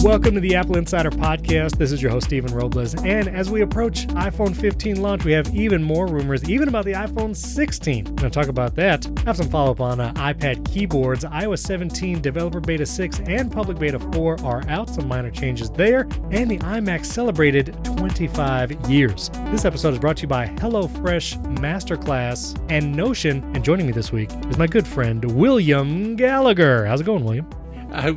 Welcome to the Apple Insider Podcast. This is your host, Stephen Robles. And as we approach iPhone 15 launch, we have even more rumors, even about the iPhone 16. We're going to talk about that. Have some follow-up on iPad keyboards. iOS 17, Developer Beta 6, and Public Beta 4 are out. Some minor changes there. And the iMac celebrated 25 years. This episode is brought to you by HelloFresh, MasterClass, and Notion. And joining me this week is my good friend, William Gallagher. How's it going, William?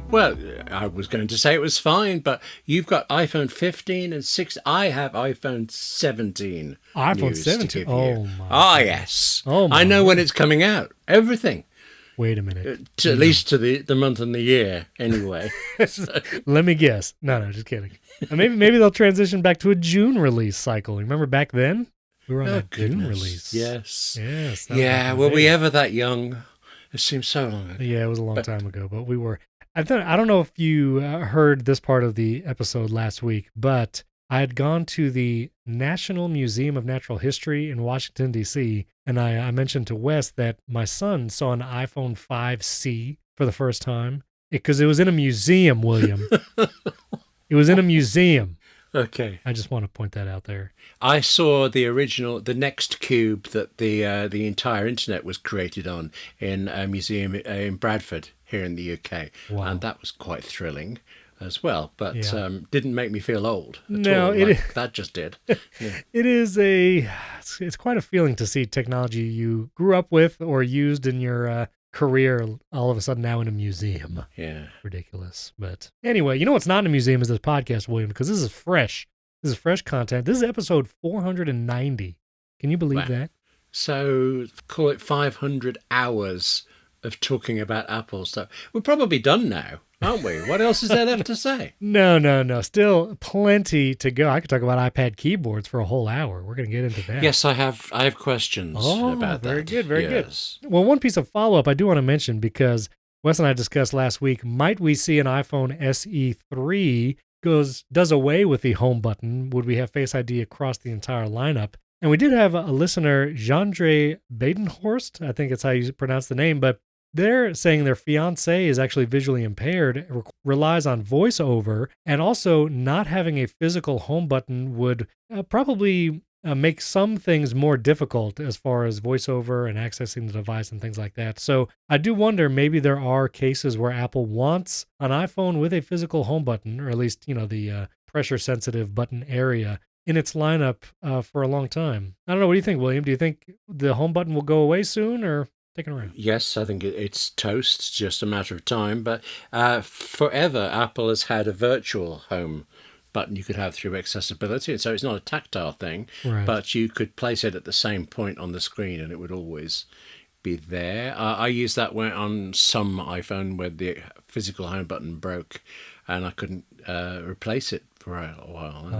Well, I was going to say it was fine, but you've got iPhone 15 and 6. I have iPhone 17. iPhone 17? Oh, my. Ah, yes. Oh, my. I know when it's coming out. Everything. Wait a minute. At least to the month and the year, anyway. Let me guess. No, just kidding. Maybe they'll transition back to a June release cycle. Remember back then? We were on a June release. Yes. Yeah, were we ever that young? It seems so long ago. Yeah, it was a long time ago, but we were. I don't know if you heard this part of the episode last week, but I had gone to the National Museum of Natural History in Washington, D.C., and I mentioned to Wes that my son saw an iPhone 5C for the first time because it was in a museum, William. It was in a museum. Okay. I just want to point that out there. I saw the next cube that the entire internet was created on in a museum in Bradford here in the UK. Wow. And that was quite thrilling as well, but didn't make me feel old at all. That just did. Yeah. It's quite a feeling to see technology you grew up with or used in your career all of a sudden now in a museum. Yeah. Ridiculous. But anyway, you know what's not in a museum is this podcast, William, because this is fresh. This is fresh content. This is episode 490. Can you believe that? So call it 500 hours of talking about Apple stuff. We're probably done now, aren't we? What else is there left to say? No. Still plenty to go. I could talk about iPad keyboards for a whole hour. We're going to get into that. Yes, I have questions about that. Very good. Well, one piece of follow-up I do want to mention because Wes and I discussed last week, might we see an iPhone SE 3 does away with the home button? Would we have Face ID across the entire lineup? And we did have a listener, Jandre Badenhorst, I think it's how you pronounce the name, but they're saying their fiance is actually visually impaired, relies on voiceover, and also not having a physical home button would probably make some things more difficult as far as voiceover and accessing the device and things like that. So I do wonder, maybe there are cases where Apple wants an iPhone with a physical home button, or at least, the pressure-sensitive button area in its lineup for a long time. I don't know. What do you think, William? Do you think the home button will go away soon, or taken around? Yes, I think it's toast. It's just a matter of time. But forever, Apple has had a virtual home button you could have through accessibility. And so it's not a tactile thing, right, but you could place it at the same point on the screen and it would always be there. I used that on some iPhone where the physical home button broke and I couldn't replace it for a while. And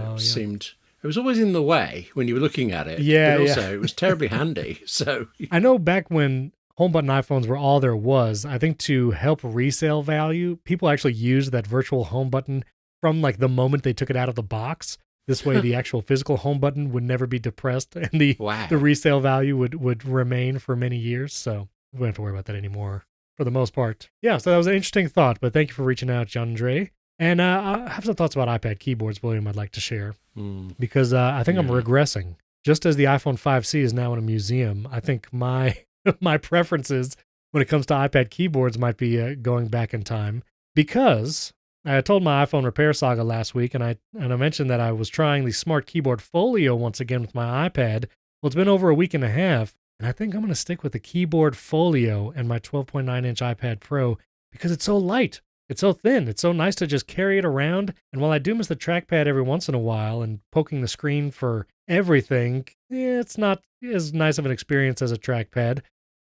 it was always in the way when you were looking at it. Yeah, but also it was terribly handy. So I know back when home button iPhones were all there was, I think to help resale value, people actually used that virtual home button from like the moment they took it out of the box. This way the actual physical home button would never be depressed and the resale value would remain for many years. So we don't have to worry about that anymore for the most part. Yeah, so that was an interesting thought, but thank you for reaching out, Jandre. And I have some thoughts about iPad keyboards, William, I'd like to share. Because I think I'm regressing. Just as the iPhone 5C is now in a museum, I think my preferences when it comes to iPad keyboards might be going back in time. Because I told my iPhone repair saga last week, and I mentioned that I was trying the Smart Keyboard Folio once again with my iPad. Well, it's been over a week and a half, and I think I'm going to stick with the Keyboard Folio and my 12.9-inch iPad Pro because it's so light. It's so thin. It's so nice to just carry it around. And while I do miss the trackpad every once in a while and poking the screen for everything, it's not as nice of an experience as a trackpad.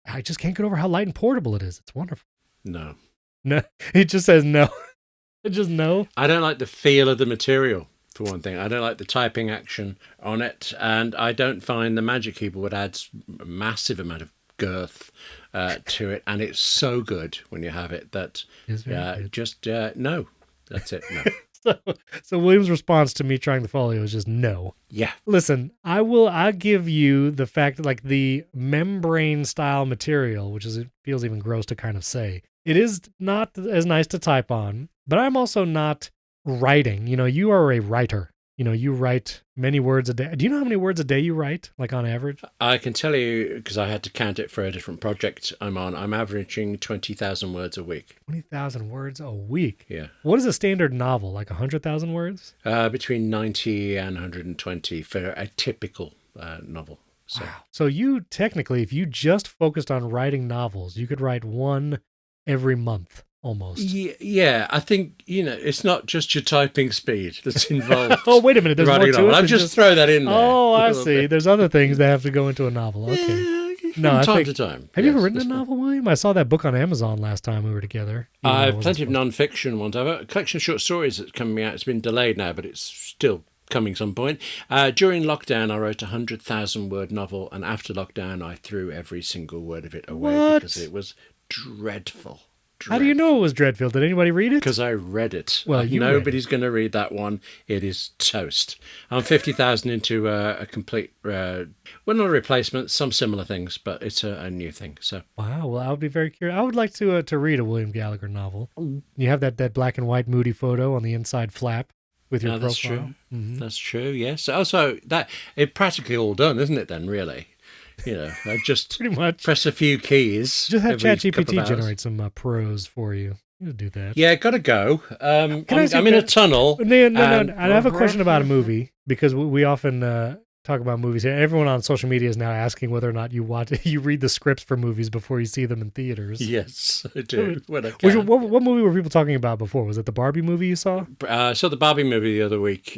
I just can't get over how light and portable it is. It's wonderful. No. It just says no. Just no. I don't like the feel of the material, for one thing. I don't like the typing action on it. And I don't find the Magic Keyboard adds a massive amount of girth to it, and it's so good when you have it that no, that's it. No. So William's response to me trying the Folio is just no. Yeah. Listen, I'll give you the fact that like the membrane style material, which it feels even gross to kind of say, it is not as nice to type on, but I'm also not writing, you are a writer. You write many words a day. Do you know how many words a day you write, like on average? I can tell you, because I had to count it for a different project I'm on, I'm averaging 20,000 words a week. 20,000 words a week? Yeah. What is a standard novel, like 100,000 words? Between 90 and 120 for a typical novel. So. Wow. So you technically, if you just focused on writing novels, you could write one every month. Almost. Yeah, I think, it's not just your typing speed that's involved. Oh, wait a minute. There's more to it. I'll just throw that in there. Oh, I see. There's other things that have to go into a novel. Okay. From time to time. Have you ever written a novel, William? I saw that book on Amazon last time we were together. I have plenty of non-fiction ones. I have a collection of short stories that's coming out. It's been delayed now, but it's still coming some point. During lockdown, I wrote a 100,000-word novel, and after lockdown, I threw every single word of it away because it was dreadful. How do you know it was dreadful? Did anybody read it? Because I read it. Well, nobody's going to read that one. It is toast. I'm 50,000 into a complete, not a replacement, some similar things, but it's a new thing. So wow. Well, I would be very curious. I would like to read a William Gallagher novel. You have that black and white moody photo on the inside flap with your profile. That's true. Mm-hmm. That's true. Yes. Also, it's practically all done, isn't it? Then really. I just pretty much press a few keys. Just have ChatGPT generate some prose for you. You do that. Yeah, gotta go. I'm in a tunnel. No. I have a question about a movie because we often talk about movies here. Everyone on social media is now asking whether or not you read the scripts for movies before you see them in theaters. Yes, I do. What movie were people talking about before? Was it the Barbie movie you saw? I saw the Barbie movie the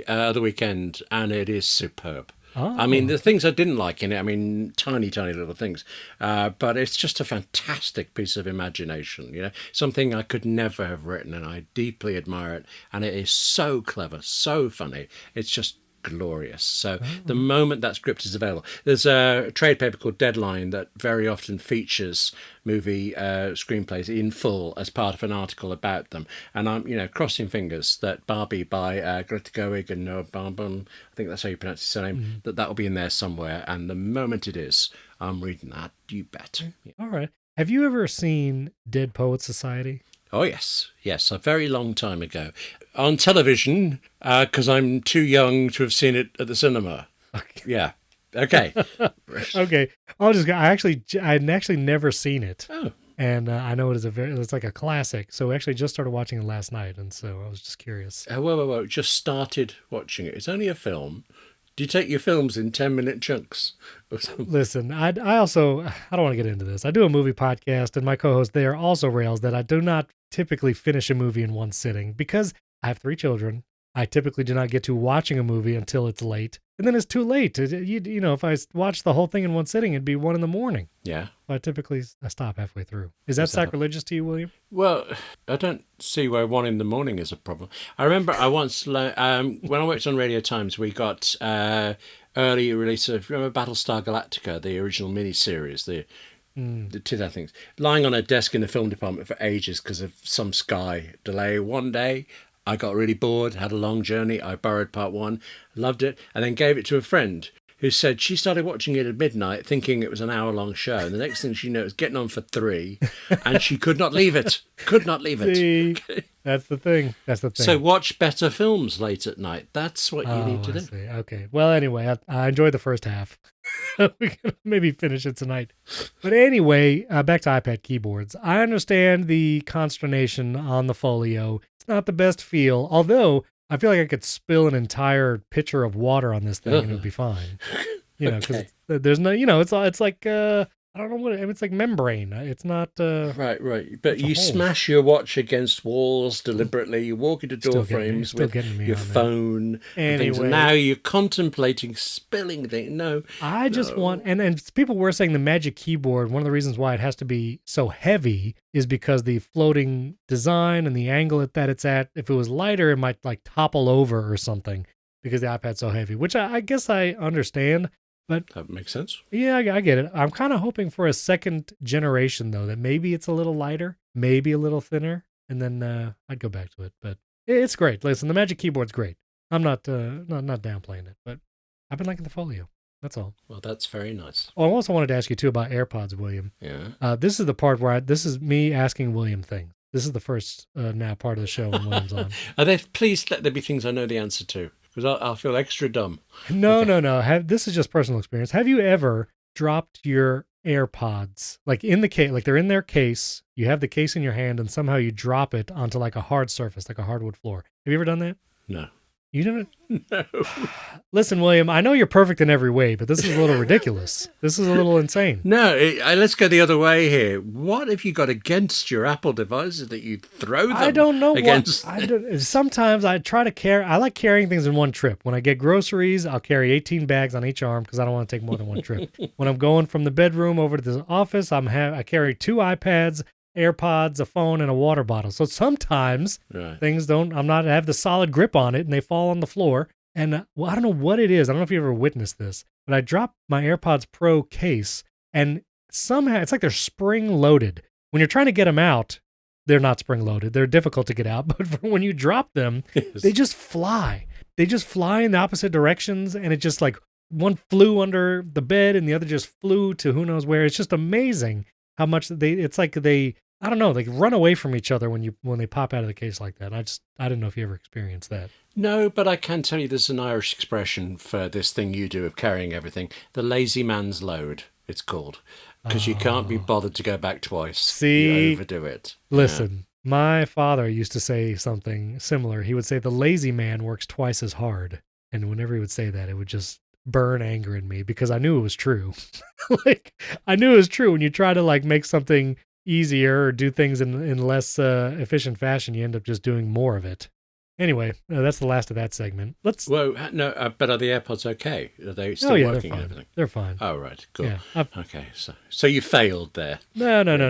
other weekend, and it is superb. Oh. I mean, the things I didn't like in it, tiny, tiny little things. But it's just a fantastic piece of imagination, something I could never have written, and I deeply admire it. And it is so clever, so funny. It's just glorious. So the moment that script is available, there's a trade paper called Deadline that very often features movie screenplays in full as part of an article about them, and I'm crossing fingers that Barbie by Greta Gerwig and Noah Baumbach, I think that's how you pronounce his surname, that will be in there somewhere, and the moment it is, I'm reading that. You bet. Yeah. All right. Have you ever seen Dead Poets Society? Oh, yes, a very long time ago. On television, because I'm too young to have seen it at the cinema. Okay. Yeah. Okay. Okay. I'd actually never seen it. Oh. And I know it's like a classic. So we actually just started watching it last night. And so I was just curious. Whoa. Just started watching it. It's only a film. Do you take your films in 10-minute chunks or something? Listen, I don't want to get into this. I do a movie podcast, and my co-host there also rails that I do not typically finish a movie in one sitting because I have 3 children. I typically do not get to watching a movie until it's late. And then it's too late. If I watch the whole thing in one sitting, it'd be 1 a.m. Yeah. I stop halfway through. Is that sacrilegious to you, William? Well, I don't see why 1 a.m. is a problem. I remember I once, when I worked on Radio Times, we got early release of, remember Battlestar Galactica, the original miniseries, the 2000 things, lying on a desk in the film department for ages because of some Sky delay. One day, I got really bored, had a long journey. I borrowed part 1, loved it, and then gave it to a friend who said she started watching it at midnight thinking it was an hour-long show. And the next thing she knew, it was getting on for 3, and she could not leave it. See, that's the thing. So watch better films late at night. That's what you need to do. See. Okay. Well, anyway, I enjoyed the first half. We can maybe finish it tonight. But anyway, back to iPad keyboards. I understand the consternation on the Folio. It's not the best feel, although I feel like I could spill an entire pitcher of water on this thing and it would be fine. Because there's no, it's like, I don't know what it's like membrane. It's not. Right. But you smash your watch against walls deliberately. You walk into door frames with your phone and things. And now you're contemplating spilling things. No. I just want, and people were saying the Magic Keyboard, one of the reasons why it has to be so heavy is because the floating design and the angle that it's at, if it was lighter, it might like topple over or something because the iPad's so heavy, which I guess I understand. But that makes sense. Yeah, I get it. I'm kind of hoping for a second generation, though, that maybe it's a little lighter, maybe a little thinner, and then I'd go back to it. But it's great. Listen, the Magic Keyboard's great. I'm not downplaying it, but I've been liking the Folio. That's all. Well, that's very nice. Oh, I also wanted to ask you, too, about AirPods, William. Yeah. This is the part where this is me asking William things. This is the first now part of the show when William's on. Please let there be things I know the answer to, because I'll feel extra dumb. No, Okay. no. This is just personal experience. Have you ever dropped your AirPods like in the case, like they're in their case, you have the case in your hand, and somehow you drop it onto like a hard surface, like a hardwood floor? Have you ever done that? No. You never? No. Listen, William, I know you're perfect in every way, but this is a little ridiculous. This is a little insane. No, let's go the other way here. What have you got against your Apple devices that you throw them I don't know against? Sometimes I try to carry. I like carrying things in one trip. When I get groceries, I'll carry 18 bags on each arm because I don't want to take more than one trip. When I'm going from the bedroom over to the office, I carry 2 iPads, AirPods, a phone, and a water bottle. So sometimes things I have the solid grip on it and they fall on the floor. And I don't know what it is. I don't know if you ever witnessed this, but I dropped my AirPods Pro case and somehow it's like they're spring loaded. When you're trying to get them out, they're not spring loaded. They're difficult to get out. But when you drop them, they just fly. They just fly in the opposite directions. And it just like one flew under the bed and the other just flew to who knows where. It's just amazing how much it's like I don't know, like run away from each other when they pop out of the case like that. I didn't know if you ever experienced that. No, but I can tell you there's an Irish expression for this thing you do of carrying everything. The lazy man's load, it's called. Because you can't be bothered to go back twice. See? You overdo it. Listen, my father used to say something similar. He would say the lazy man works twice as hard. And whenever he would say that, it would just burn anger in me because I knew it was true. I knew it was true. When you try to like make something easier or do things in less efficient fashion, you end up just doing more of it. Anyway, that's the last of that segment. But are the AirPods okay? Are they still working? They're fine. And everything? They're fine. Oh, right, cool. Yeah, okay, so you failed there. No. They're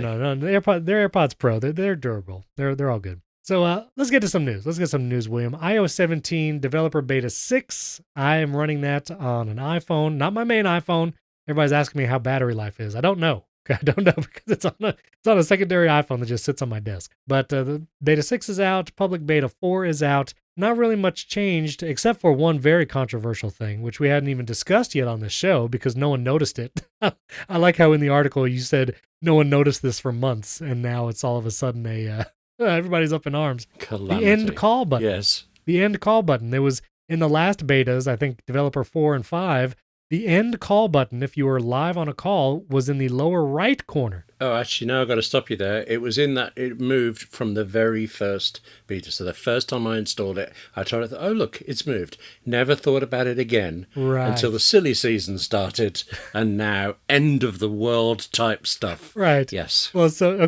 AirPods Pro. They're durable. They're all good. So let's get to some news. William. iOS 17 Developer Beta 6. I am running that on an iPhone, not my main iPhone. Everybody's asking me how battery life is. I don't know. Because it's on a secondary iPhone that just sits on my desk. But the Beta 6 is out. Public Beta 4 is out. Not really much changed except for one very controversial thing, which we hadn't even discussed yet on this show because no one noticed it. I like how in the article you said no one noticed this for months, and now it's all of a sudden everybody's up in arms. Calamity. The end call button. Yes. The end call button. There was in the last betas, I think Developer 4 and 5, the end call button, if you were live on a call, was in the lower right corner. Oh, actually, no, I've got to stop you there. It was in that, it moved from the very first beta. So the first time I installed it, I tried to, oh, look, it's moved. Never thought about it again until the silly season started. And now, end of the world type stuff. Right. Yes. Well, so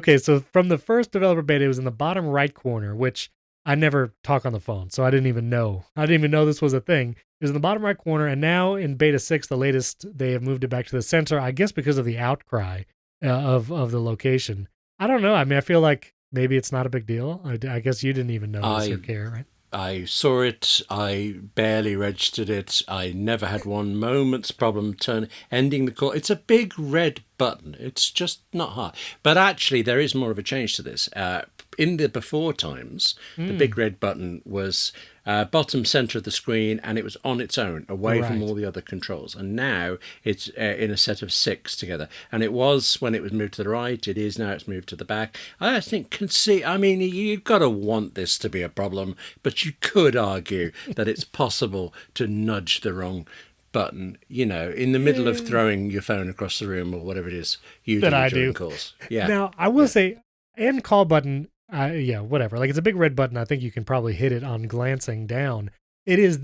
from the first developer beta, it was in the bottom right corner, which I never talk on the phone, so I didn't even know this was a thing. It was in the bottom right corner, and now in Beta 6, the latest, they have moved it back to the center, I guess because of the outcry of the location. I don't know. I mean, I feel like maybe it's not a big deal. I guess you didn't even notice or care, right? I saw it. I barely registered it. I never had one moment's problem ending the call. It's a big red button. It's just not hard. But actually, there is more of a change to this. In the before times, the big red button was bottom center of the screen, and it was on its own, away from all the other controls. And now it's in a set of 6 together. And it was when it was moved to the right. It is now. It's moved to the back. I think you've got to want this to be a problem, but you could argue that it's possible to nudge the wrong button, in the middle of throwing your phone across the room or whatever it is you do during calls. Yeah. Now, I will say, end call button, whatever. Like, it's a big red button. I think you can probably hit it on glancing down. It is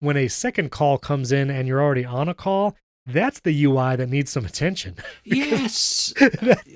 when a second call comes in and you're already on a call, that's the UI that needs some attention. Yes.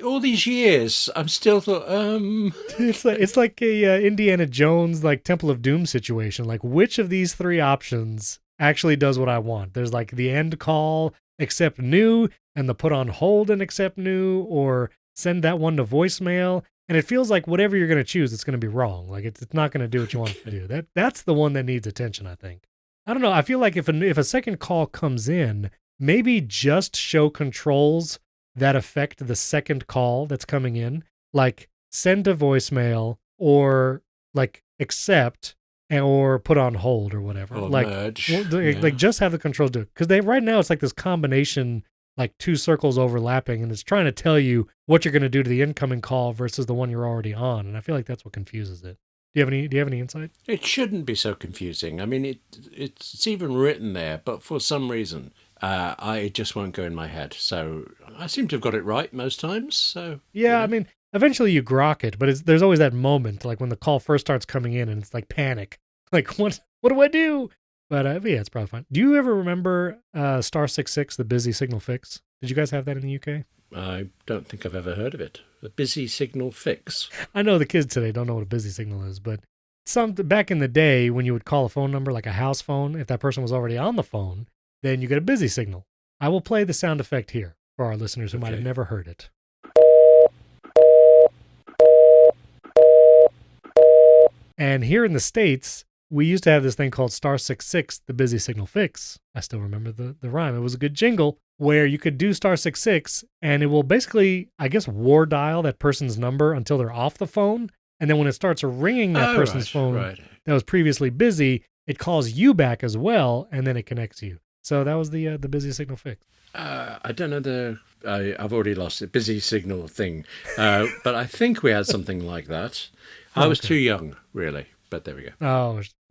All these years, I'm still thought, It's like a Indiana Jones, like Temple of Doom situation. Like, which of these 3 options actually does what I want? There's like the end call, accept new, and the put on hold and accept new, or send that one to voicemail. And it feels like whatever you're going to choose, it's going to be wrong. Like it's not going to do what you want it to do. That's the one that needs attention, I think. I don't know. I feel like if a second call comes in, maybe just show controls that affect the second call that's coming in, like send to voicemail or like accept or put on hold or whatever. Or like merge. like just have the controls do it. Because right now it's like this combination like two circles overlapping, and it's trying to tell you what you're going to do to the incoming call versus the one you're already on. And I feel like that's what confuses it. Do you have any insight? It shouldn't be so confusing. I mean, it's even written there, but for some reason, it just won't go in my head. So I seem to have got it right most times. So yeah, I mean, eventually you grok it, but there's always that moment, like when the call first starts coming in, and it's like panic, like what do I do? But yeah, it's probably fine. Do you ever remember *66, the busy signal fix? Did you guys have that in the UK? I don't think I've ever heard of it. A busy signal fix. I know the kids today don't know what a busy signal is, but back in the day when you would call a phone number like a house phone, if that person was already on the phone, then you get a busy signal. I will play the sound effect here for our listeners who might have never heard it. And here in the States, we used to have this thing called *66, the busy signal fix. I still remember the rhyme. It was a good jingle where you could do *66 and it will basically, I guess, war dial that person's number until they're off the phone. And then when it starts ringing that person's phone that was previously busy, it calls you back as well, and then it connects you. So that was the busy signal fix. I don't know I've already lost it. Busy signal thing. But I think we had something like that. I was too young, really. But there we go.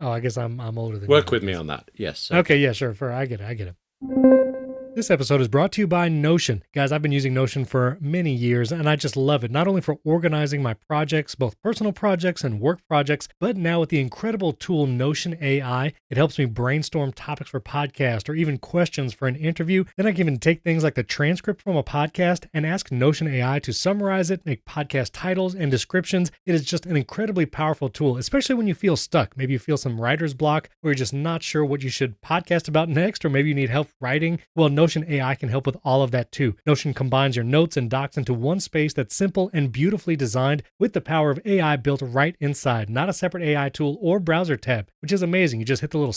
Oh, I guess I'm older than you. Work with me on that. Yes. Okay, yeah, sure. I get it. This episode is brought to you by Notion. Guys, I've been using Notion for many years, and I just love it, not only for organizing my projects, both personal projects and work projects, but now with the incredible tool Notion AI, it helps me brainstorm topics for podcasts or even questions for an interview. Then I can even take things like the transcript from a podcast and ask Notion AI to summarize it, make podcast titles and descriptions. It is just an incredibly powerful tool, especially when you feel stuck. Maybe you feel some writer's block, or you're just not sure what you should podcast about next, or maybe you need help writing. Well, Notion AI can help with all of that too. Notion combines your notes and docs into one space that's simple and beautifully designed with the power of AI built right inside, not a separate AI tool or browser tab, which is amazing. You just hit the little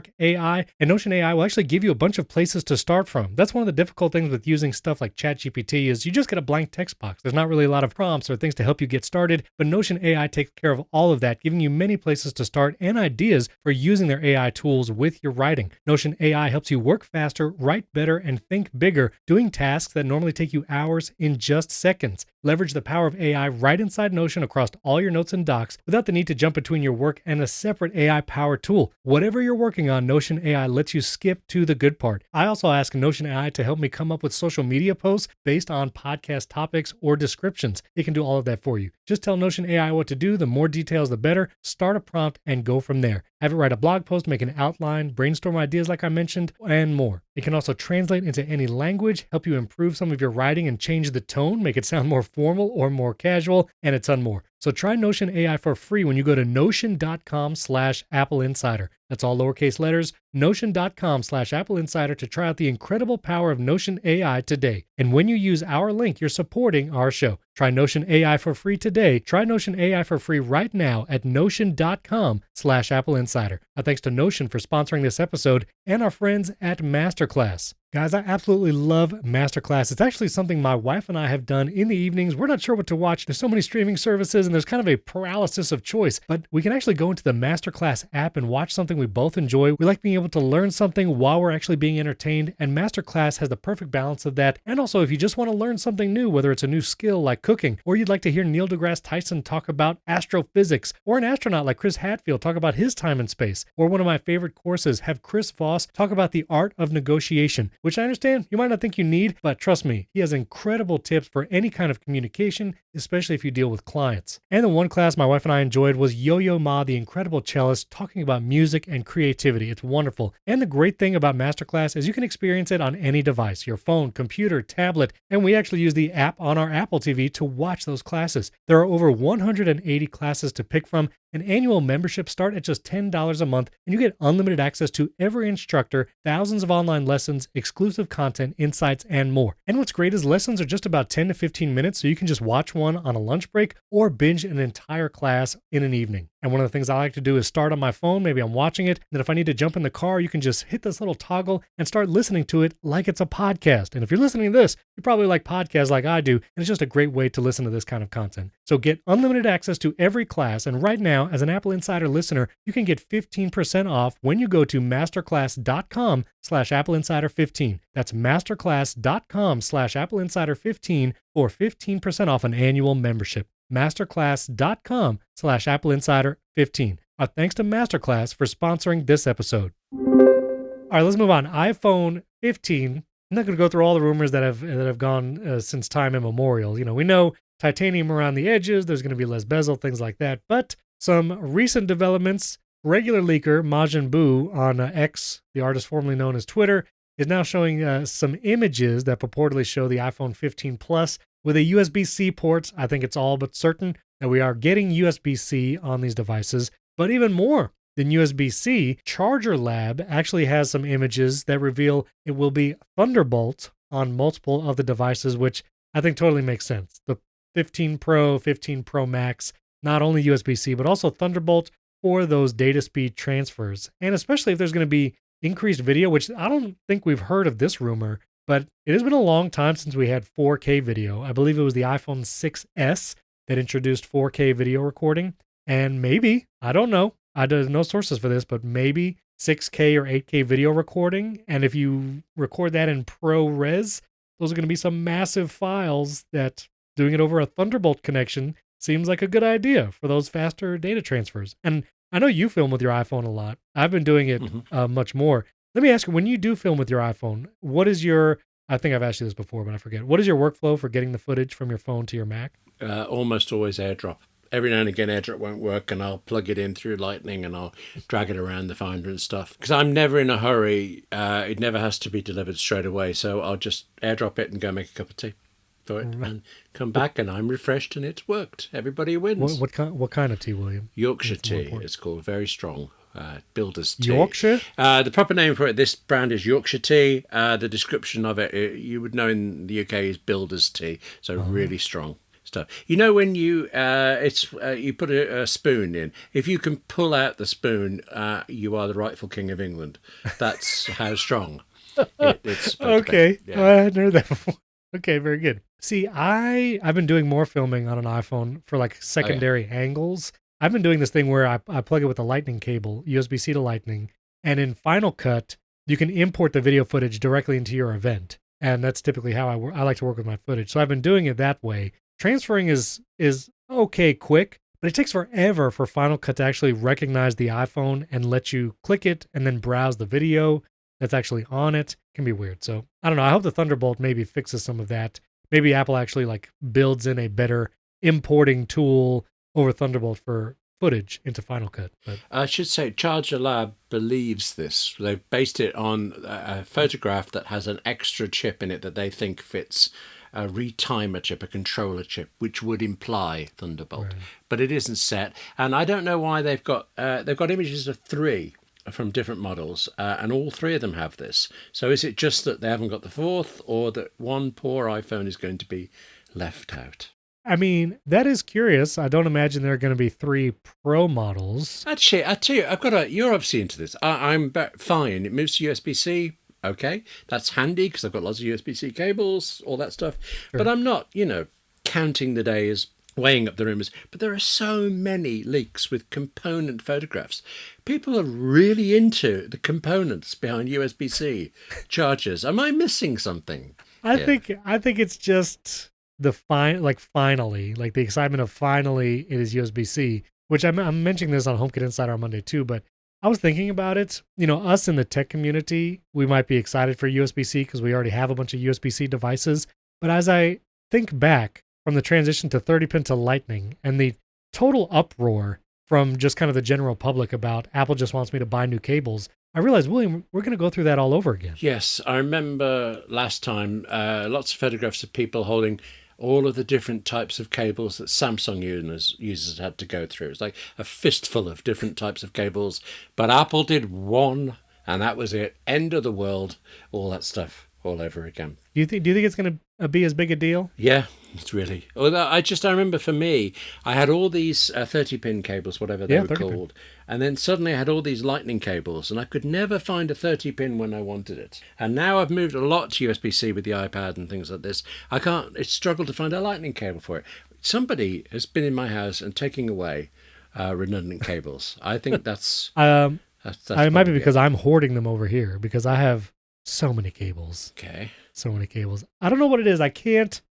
/ AI, and Notion AI will actually give you a bunch of places to start from. That's one of the difficult things with using stuff like ChatGPT is you just get a blank text box. There's not really a lot of prompts or things to help you get started, but Notion AI takes care of all of that, giving you many places to start and ideas for using their AI tools with your writing. Notion AI helps you work faster, write better, and think bigger, doing tasks that normally take you hours in just seconds. Leverage the power of AI right inside Notion across all your notes and docs without the need to jump between your work and a separate AI-powered tool. Whatever you're working on, Notion AI lets you skip to the good part. I also ask Notion AI to help me come up with social media posts based on podcast topics or descriptions. It can do all of that for you. Just tell Notion AI what to do. The more details, the better. Start a prompt and go from there. Have it write a blog post, make an outline, brainstorm ideas like I mentioned, and more. It can also translate into any language, help you improve some of your writing and change the tone, make it sound more formal or more casual, and a ton more. So try Notion AI for free when you go to notion.com/AppleInsider. That's all lowercase letters, notion.com/AppleInsider to try out the incredible power of Notion AI today. And when you use our link, you're supporting our show. Try Notion AI for free today. Try Notion AI for free right now at notion.com/AppleInsider. Thanks to Notion for sponsoring this episode and our friends at MasterClass. Guys, I absolutely love MasterClass. It's actually something my wife and I have done in the evenings. We're not sure what to watch. There's so many streaming services and there's kind of a paralysis of choice, but we can actually go into the MasterClass app and watch something we both enjoy. We like being able to learn something while we're actually being entertained, and MasterClass has the perfect balance of that. And also, if you just want to learn something new, whether it's a new skill like cooking, or you'd like to hear Neil deGrasse Tyson talk about astrophysics, or an astronaut like Chris Hadfield talk about his time in space, or one of my favorite courses, have Chris Voss talk about the art of negotiation, which I understand you might not think you need, but trust me, he has incredible tips for any kind of communication, especially if you deal with clients. And the one class my wife and I enjoyed was Yo-Yo Ma, the incredible cellist, talking about music and creativity. It's wonderful. And the great thing about MasterClass is you can experience it on any device, your phone, computer, tablet, and we actually use the app on our Apple TV to watch those classes. There are over 180 classes to pick from. An annual membership start at just $10 a month, and you get unlimited access to every instructor, thousands of online lessons, exclusive content, insights, and more. And what's great is lessons are just about 10 to 15 minutes, so you can just watch one on a lunch break or binge an entire class in an evening. And one of the things I like to do is start on my phone, maybe I'm watching it, and then if I need to jump in the car, you can just hit this little toggle and start listening to it like it's a podcast. And if you're listening to this, you probably like podcasts like I do, and it's just a great way to listen to this kind of content. So get unlimited access to every class, and right now, as an Apple Insider listener, you can get 15% off when you go to masterclass.com/AppleInsider15. That's masterclass.com/AppleInsider15 for 15% off an annual membership. Masterclass.com/AppleInsider15. Our thanks to Masterclass for sponsoring this episode. All right, let's move on. iPhone 15. I'm not going to go through all the rumors that have gone since time immemorial. We know titanium around the edges, there's going to be less bezel, things like that. But some recent developments. Regular leaker Majin Buu on X, the artist formerly known as Twitter, is now showing some images that purportedly show the iPhone 15 Plus with a USB-C port. I think it's all but certain that we are getting USB-C on these devices. But even more than USB-C, Charger Lab actually has some images that reveal it will be Thunderbolt on multiple of the devices, which I think totally makes sense. The 15 Pro, 15 Pro Max, not only USB-C, but also Thunderbolt for those data speed transfers. And especially if there's going to be increased video, which I don't think we've heard of this rumor, but it has been a long time since we had 4K video. I believe it was the iPhone 6S that introduced 4K video recording. And maybe, I don't know, I have no sources for this, but maybe 6K or 8K video recording. And if you record that in ProRes, those are going to be some massive files that doing it over a Thunderbolt connection seems like a good idea for those faster data transfers. And I know you film with your iPhone a lot. I've been doing it much more. Let me ask you, when you do film with your iPhone, what is your, I think I've asked you this before, but I forget. What is your workflow for getting the footage from your phone to your Mac? Almost always AirDrop. Every now and again, AirDrop won't work, and I'll plug it in through Lightning, and I'll drag it around the Finder and stuff. Because I'm never in a hurry. It never has to be delivered straight away, so I'll just AirDrop it and go make a cup of tea for it, and come back, and I'm refreshed, and it's worked. Everybody wins. What kind of tea, William? Yorkshire tea. It's called, very strong. Builder's tea. Yorkshire? The proper name for it, this brand is Yorkshire tea. The description of it, you would know in the UK, is Builder's tea. So really strong stuff. When you you put a spoon in, if you can pull out the spoon, you are the rightful king of England. That's how strong it's. Okay, yeah. I hadn't heard that before. Okay, very good. See, I've been doing more filming on an iPhone for like secondary angles. I've been doing this thing where I plug it with a lightning cable, USB-C to lightning, and in Final Cut, you can import the video footage directly into your event. And that's typically how I like to work with my footage. So I've been doing it that way. Transferring is okay quick, but it takes forever for Final Cut to actually recognize the iPhone and let you click it and then browse the video that's actually on it. It can be weird. So I don't know. I hope the Thunderbolt maybe fixes some of that. Maybe Apple actually builds in a better importing tool over Thunderbolt for footage into Final Cut. But I should say Charger Lab believes this. They've based it on a photograph that has an extra chip in it that they think fits a retimer chip, a controller chip, which would imply Thunderbolt. Right. But it isn't set. And I don't know why they've got images of 3 from different models, and all 3 of them have this. So is it just that they haven't got the 4th, or that one poor iPhone is going to be left out? I mean, that is curious. I don't imagine there are going to be 3 Pro models. Actually, I tell you, you're obviously into this. I'm fine. It moves to USB-C. Okay, that's handy because I've got lots of USB-C cables, all that stuff. Sure. But I'm not, counting the days, weighing up the rumors. But there are so many leaks with component photographs. People are really into the components behind USB-C chargers. Am I missing something? I think it's just the finally, the excitement of finally it is USB-C, which I'm mentioning this on HomeKit Insider on Monday too, but I was thinking about it. Us in the tech community, we might be excited for USB-C because we already have a bunch of USB-C devices. But as I think back from the transition to 30-pin to Lightning and the total uproar from just kind of the general public about Apple just wants me to buy new cables, I realized, William, we're going to go through that all over again. Yes, I remember last time lots of photographs of people holding all of the different types of cables that Samsung users had to go through. It's like a fistful of different types of cables, but Apple did one, and that was it. End of the world, all that stuff all over again. Do you think it's going to be as big a deal? Yeah, it's really. Although I remember for me, I had all these 30-pin cables, whatever they were called, and then suddenly I had all these lightning cables, and I could never find a 30-pin when I wanted it. And now I've moved a lot to USB-C with the iPad and things like this. It's struggled to find a lightning cable for it. somebody has been in my house and taking away redundant cables. I think that's it might be because I'm hoarding them over here because I have so many cables. Okay. So many cables. I don't know what it is. I can't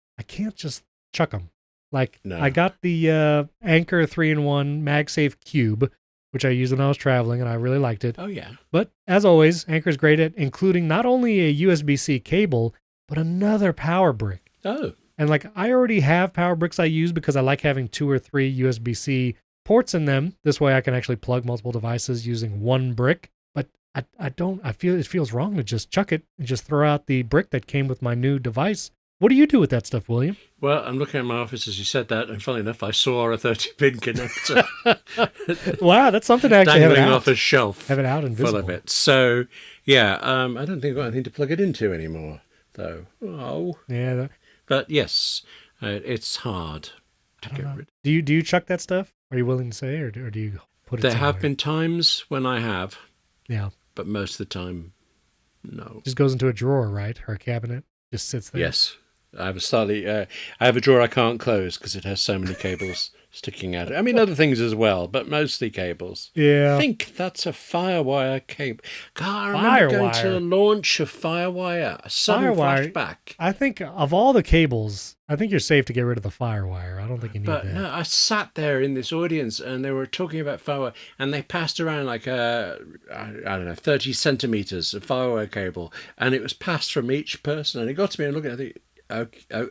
just chuck them. Like No. I got the Anchor 3-in-1 MagSafe Cube, which I used when I was traveling, and I really liked it. Oh yeah. But as always, Anchor's great at including not only a USB-C cable, but another power brick. Oh. And like I already have power bricks I use because I like having 2 or 3 USB-C ports in them. This way I can actually plug multiple devices using one brick. But I feel it feels wrong to just chuck it and just throw out the brick that came with my new device. What do you do with that stuff, William? Well, I'm looking at my office as you said that, and funny enough, I saw a 30-pin connector. Wow, that's something to actually dangling have it out. off a shelf. Have it out and full visible. of it. So, yeah, I don't think I've got anything to plug it into anymore, though. Oh. Yeah. But yes, it's hard to get rid. Do you chuck that stuff? Are you willing to say, or do you put it There somewhere? have been times when I have. Yeah. But most of the time, no. Just goes into a drawer, right? Or a cabinet. Just sits there. Yes. I have a drawer I can't close because it has so many cables sticking out. I mean, other things as well, but mostly cables. Yeah. I think that's a FireWire cable. God, I remember going to a launch of FireWire. A sudden flashback. I think of all the cables, I think you're safe to get rid of the FireWire. I don't think you need that. But no, I sat there in this audience and they were talking about FireWire and they passed around like I don't know, 30 centimeters of FireWire cable, and it was passed from each person, and it got to me and looking at it.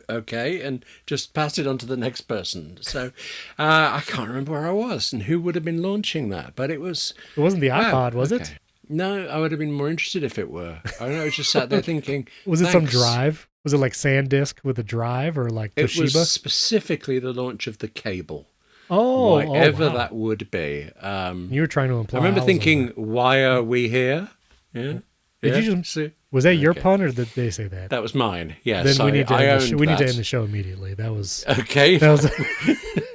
Okay, and just pass it on to the next person. So I can't remember where I was and who would have been launching that, but it was... It wasn't the iPod, was it? No, I would have been more interested if it were. I don't know, I just sat there thinking... Was it some drive? Was it like SanDisk with a drive or like Toshiba? It was specifically the launch of the cable. Oh, whatever wow. that would be. You were trying to imply... I remember thinking, why are we here? Yeah. Did you just... Was that your pun, or did they say that? That was mine. Yes. Then we need to end the show immediately. That was okay. That was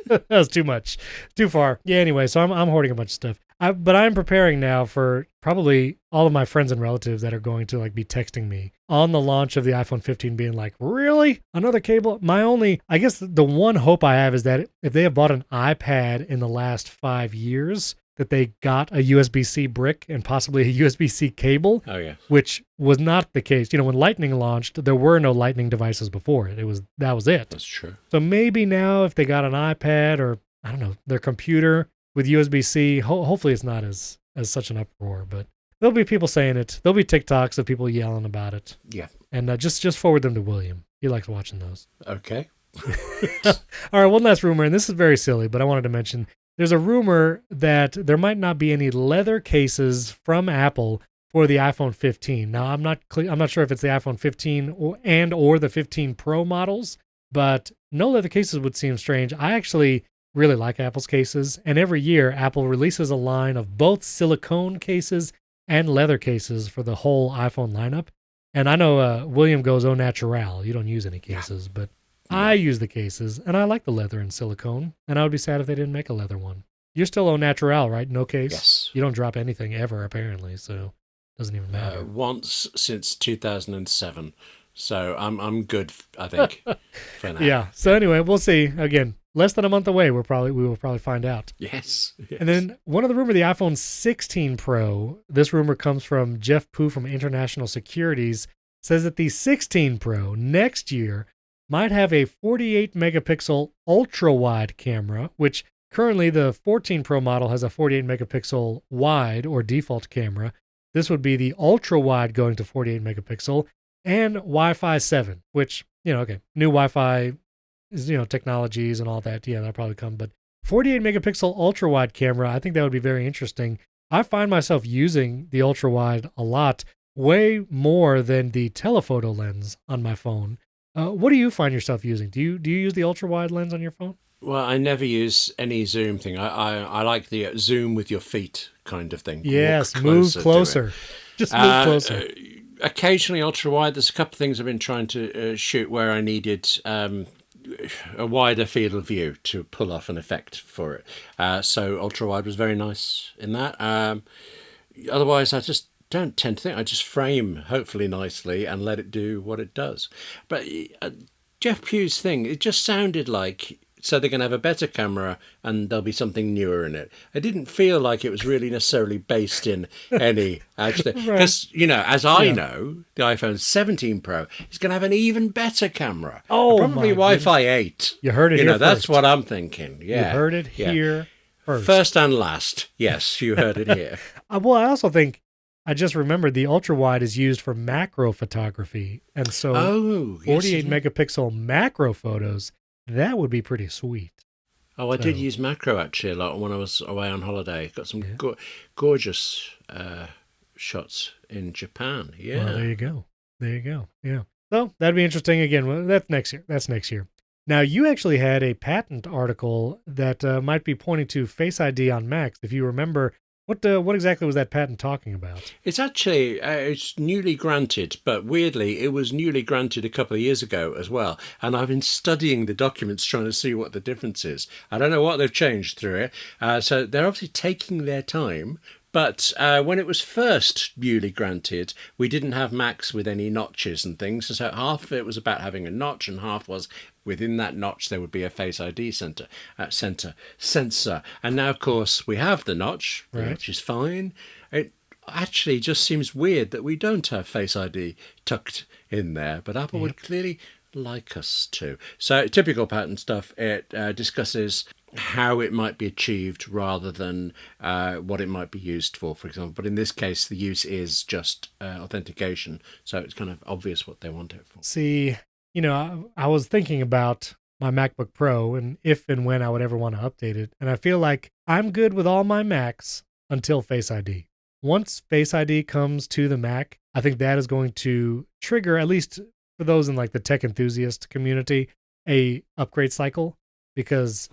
that was too much, too far. Yeah. Anyway, so I'm hoarding a bunch of stuff. But I'm preparing now for probably all of my friends and relatives that are going to like be texting me on the launch of the iPhone 15, being like, "Really? Another cable?" I guess the one hope I have is that if they have bought an iPad in the last 5 years, that they got a USB-C brick and possibly a USB-C cable. Oh, yeah. Which was not the case. You know, when Lightning launched, there were no Lightning devices before it. That was it. That's true. So maybe now if they got an iPad or, I don't know, their computer with USB-C, hopefully it's not as such an uproar, but there'll be people saying it. There'll be TikToks of people yelling about it. Yeah. And just forward them to William. He likes watching those. Okay. All right, one last rumor, and this is very silly, but I wanted to mention. There's a rumor that there might not be any leather cases from Apple for the iPhone 15. Now, I'm not sure if it's the iPhone 15 or the 15 Pro models, but no leather cases would seem strange. I actually really like Apple's cases, and every year Apple releases a line of both silicone cases and leather cases for the whole iPhone lineup. And I know William goes au naturel. You don't use any cases, but I use the cases, and I like the leather and silicone, and I would be sad if they didn't make a leather one. You're still au naturel, right? No case? Yes. You don't drop anything ever, apparently, so it doesn't even matter. Once since 2007, so I'm good, I think, for now. Yeah, so anyway, we'll see. Again, less than a month away, we will probably find out. Yes. And then one of the rumors, the iPhone 16 Pro, this rumor comes from Jeff Poo from International Securities, says that the 16 Pro next year might have a 48 megapixel ultra wide camera, which currently the 14 Pro model has a 48 megapixel wide or default camera. This would be the ultra wide going to 48 megapixel and Wi-Fi 7, which, new Wi-Fi is, technologies and all that. Yeah, that'll probably come. But 48 megapixel ultra wide camera, I think that would be very interesting. I find myself using the ultra wide a lot, way more than the telephoto lens on my phone. What do you find yourself using? Do you use the ultra wide lens on your phone? Well, I never use any zoom thing. I like the zoom with your feet kind of thing. Yes, move closer. Just move closer. Occasionally ultra wide. There's a couple of things I've been trying to shoot where I needed a wider field of view to pull off an effect for it. So ultra wide was very nice in that. Otherwise, I just don't tend to think. I just frame hopefully nicely and let it do what it does. But Jeff Pugh's thing, it just sounded like so they're going to have a better camera and there'll be something newer in it. It didn't feel like it was really necessarily based in any actually, because as I know, the iPhone 17 Pro is going to have an even better camera. Oh, probably Wi-Fi 8. You heard it here That's first. what I'm thinking. Yeah, you heard it here first. First and last. Yes, you heard it here. Well, I also think I just remembered the ultra wide is used for macro photography, and so 48 megapixel macro photos, that would be pretty sweet. Oh, I did use macro actually a lot when I was away on holiday. Got some gorgeous shots in Japan. Yeah. Well, there you go. Yeah. So that'd be interesting. Again, that's next year. Now, you actually had a patent article that might be pointing to Face ID on Macs. If you remember, what exactly was that patent talking about? It's actually it's newly granted, but weirdly, it was newly granted a couple of years ago as well. And I've been studying the documents trying to see what the difference is. I don't know what they've changed through it. So they're obviously taking their time. But when it was first newly granted, we didn't have Macs with any notches and things. So half of it was about having a notch, and half was within that notch there would be a Face ID sensor. And now, of course, we have the notch, which is fine. It actually just seems weird that we don't have Face ID tucked in there, but Apple would clearly like us to. So typical patent stuff. It discusses how it might be achieved rather than what it might be used for example. But in this case, the use is just authentication. So it's kind of obvious what they want it for. See, I was thinking about my MacBook Pro and if and when I would ever want to update it. And I feel like I'm good with all my Macs until Face ID. Once Face ID comes to the Mac, I think that is going to trigger, at least for those in like the tech enthusiast community, a upgrade cycle. Because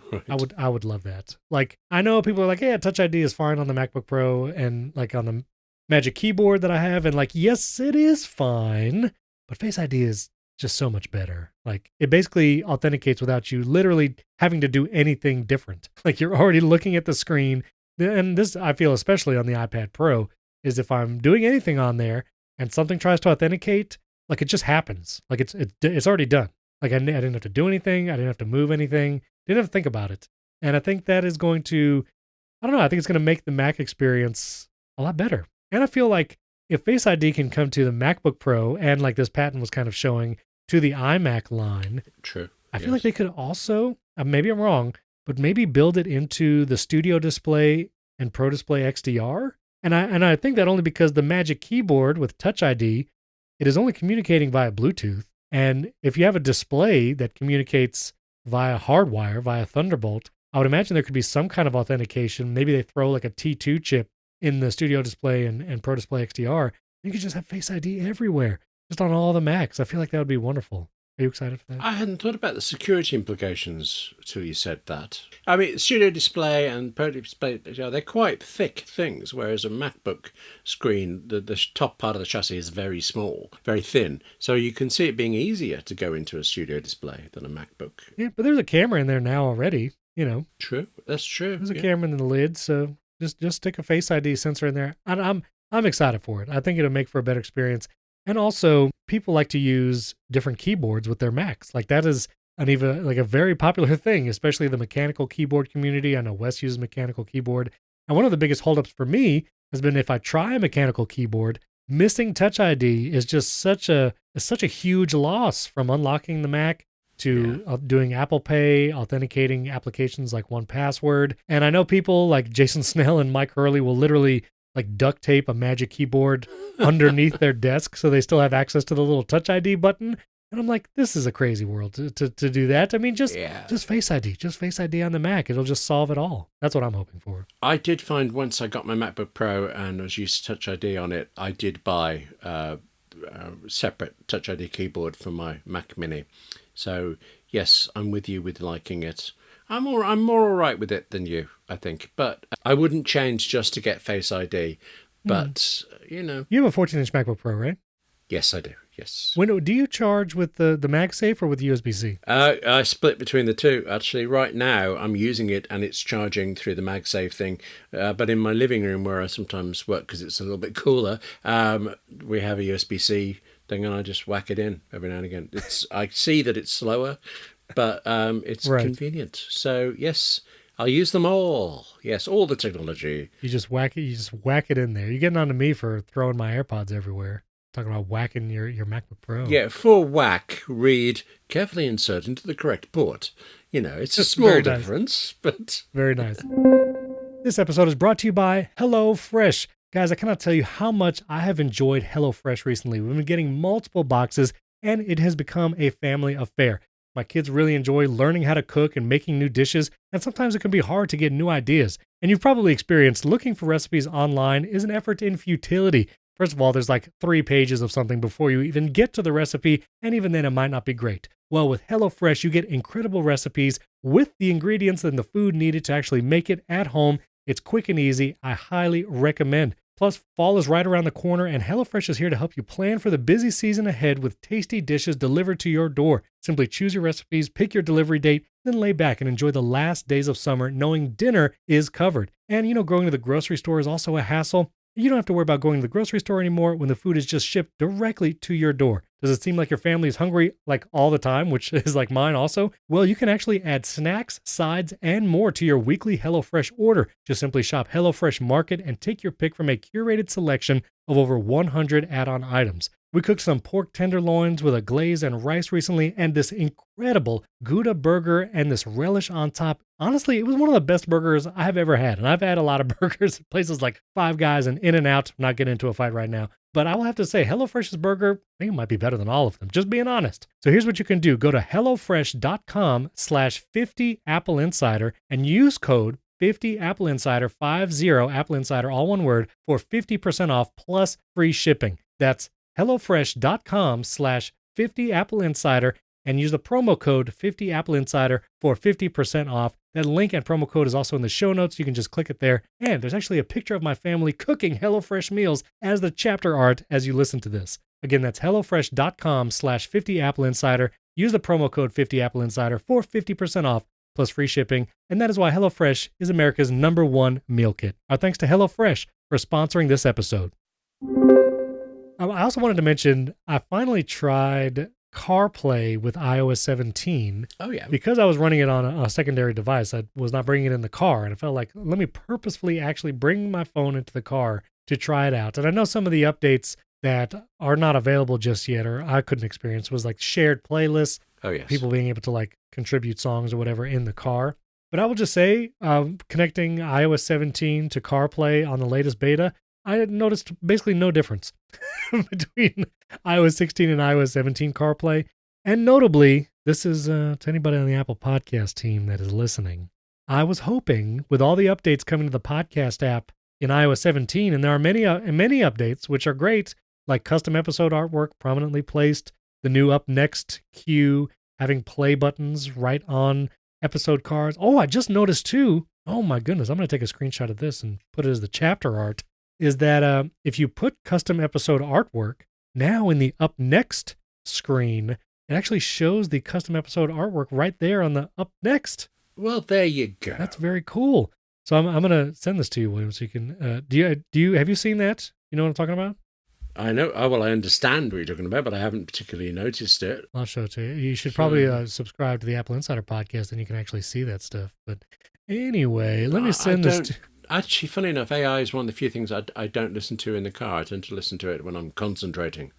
I would love that. Like, I know people are like, yeah, Touch ID is fine on the MacBook Pro and like on the Magic Keyboard that I have. And like, yes, it is fine, but Face ID is just so much better. Like, it basically authenticates without you literally having to do anything different. Like, you're already looking at the screen. And this, I feel, especially on the iPad Pro, is if I'm doing anything on there and something tries to authenticate, like it just happens. Like it's already done. Like I didn't have to do anything. I didn't have to move anything. Didn't have to think about it. And I think that is going to, I don't know, I think it's going to make the Mac experience a lot better. And I feel like if Face ID can come to the MacBook Pro and like this patent was kind of showing to the iMac line. True. I feel like they could also, maybe I'm wrong, but maybe build it into the Studio Display and Pro Display XDR. And I think that only because the Magic Keyboard with Touch ID, it is only communicating via Bluetooth. And if you have a display that communicates via hardwire, via Thunderbolt, I would imagine there could be some kind of authentication. Maybe they throw like a T2 chip in the Studio Display and Pro Display XDR. You could just have Face ID everywhere, just on all the Macs. I feel like that would be wonderful. Are you excited for that? I hadn't thought about the security implications until you said that. I mean, Studio Display and Pro Display, they're quite thick things, whereas a MacBook screen, the top part of the chassis is very small, very thin. So you can see it being easier to go into a Studio Display than a MacBook. Yeah, but there's a camera in there now already, True, that's true. There's a camera in the lid, so just stick a Face ID sensor in there. I'm excited for it. I think it'll make for a better experience. And also, people like to use different keyboards with their Macs. Like that is a very popular thing, especially the mechanical keyboard community. I know Wes uses mechanical keyboard. And one of the biggest holdups for me has been if I try a mechanical keyboard, missing Touch ID is just such a huge loss from unlocking the Mac to doing Apple Pay, authenticating applications like 1Password. And I know people like Jason Snell and Mike Hurley will literally like duct tape a Magic Keyboard underneath their desk so they still have access to the little Touch ID button. And I'm like, this is a crazy world to do that. I mean, just Face ID. Just Face ID on the Mac. It'll just solve it all. That's what I'm hoping for. I did find once I got my MacBook Pro and was used to Touch ID on it, I did buy a separate Touch ID keyboard for my Mac Mini. So, yes, I'm with you with liking it. I'm more all right with it than you, I think. But I wouldn't change just to get Face ID. But, You have a 14-inch MacBook Pro, right? Yes, I do. Yes. Do you charge with the MagSafe or with USB-C? I split between the two. Actually, right now, I'm using it and it's charging through the MagSafe thing. But in my living room, where I sometimes work because it's a little bit cooler, we have a USB-C thing and I just whack it in every now and again. I see that it's slower, but it's Right. convenient. So yes, I'll use them all. Yes, all the technology. You just whack it. You just whack it in there. You're getting on to me for throwing my AirPods everywhere. Talking about whacking your MacBook Pro. Yeah, for whack, read carefully insert into the correct port. It's a small Very nice. difference, but Very nice. This episode is brought to you by HelloFresh. Guys, I cannot tell you how much I have enjoyed HelloFresh recently. We've been getting multiple boxes, and it has become a family affair. My kids really enjoy learning how to cook and making new dishes, and sometimes it can be hard to get new ideas. And you've probably experienced looking for recipes online is an effort in futility. First of all, there's like 3 pages of something before you even get to the recipe, and even then it might not be great. Well, with HelloFresh, you get incredible recipes with the ingredients and the food needed to actually make it at home. It's quick and easy. I highly recommend. Plus, fall is right around the corner, and HelloFresh is here to help you plan for the busy season ahead with tasty dishes delivered to your door. Simply choose your recipes, pick your delivery date, then lay back and enjoy the last days of summer knowing dinner is covered. And going to the grocery store is also a hassle. You don't have to worry about going to the grocery store anymore when the food is just shipped directly to your door. Does it seem like your family is hungry like all the time, which is like mine also? Well, you can actually add snacks, sides, and more to your weekly HelloFresh order. Just simply shop HelloFresh Market and take your pick from a curated selection of over 100 add-on items. We cooked some pork tenderloins with a glaze and rice recently, and this incredible Gouda burger and this relish on top. Honestly, it was one of the best burgers I have ever had. And I've had a lot of burgers at places like Five Guys and In-N-Out. I'm not getting into a fight right now. But I will have to say, HelloFresh's burger, I think it might be better than all of them, just being honest. So here's what you can do. Go to HelloFresh.com/50AppleInsider and use code 50AppleInsider, 50 AppleInsider, all one word, for 50% off plus free shipping. That's HelloFresh.com/50AppleInsider and use the promo code 50AppleInsider for 50% off. That link and promo code is also in the show notes. You can just click it there. And there's actually a picture of my family cooking HelloFresh meals as the chapter art as you listen to this. Again, that's HelloFresh.com/50AppleInsider. Use the promo code 50AppleInsider for 50% off plus free shipping. And that is why HelloFresh is America's #1 meal kit. Our thanks to HelloFresh for sponsoring this episode. I also wanted to mention, I finally tried CarPlay with iOS 17. Oh, yeah. Because I was running it on a secondary device, I was not bringing it in the car. And I felt like, let me purposefully actually bring my phone into the car to try it out. And I know some of the updates that are not available just yet, or I couldn't experience, was like shared playlists. Oh, yes. People being able to like contribute songs or whatever in the car. But I will just say, connecting iOS 17 to CarPlay on the latest beta, I noticed basically no difference between iOS 16 and iOS 17 CarPlay. And notably, this is to anybody on the Apple Podcast team that is listening. I was hoping with all the updates coming to the podcast app in iOS 17, and there are many updates, which are great, like custom episode artwork prominently placed, the new Up Next queue, having play buttons right on episode cards. Oh, I just noticed too, oh my goodness, I'm going to take a screenshot of this and put it as the chapter art, is that if you put custom episode artwork, now in the Up Next screen, it actually shows the custom episode artwork right there on the Up Next. Well, there you go. That's very cool. So I'm going to send this to you, William, so you can, have you seen that? You know what I'm talking about? I know. Oh, well, I understand what you're talking about, but I haven't particularly noticed it. I'll show it to you. You should probably subscribe to the Apple Insider podcast, and you can actually see that stuff. But anyway, let me send this to... Actually, funny enough, AI is one of the few things I don't listen to in the car. I tend to listen to it when I'm concentrating.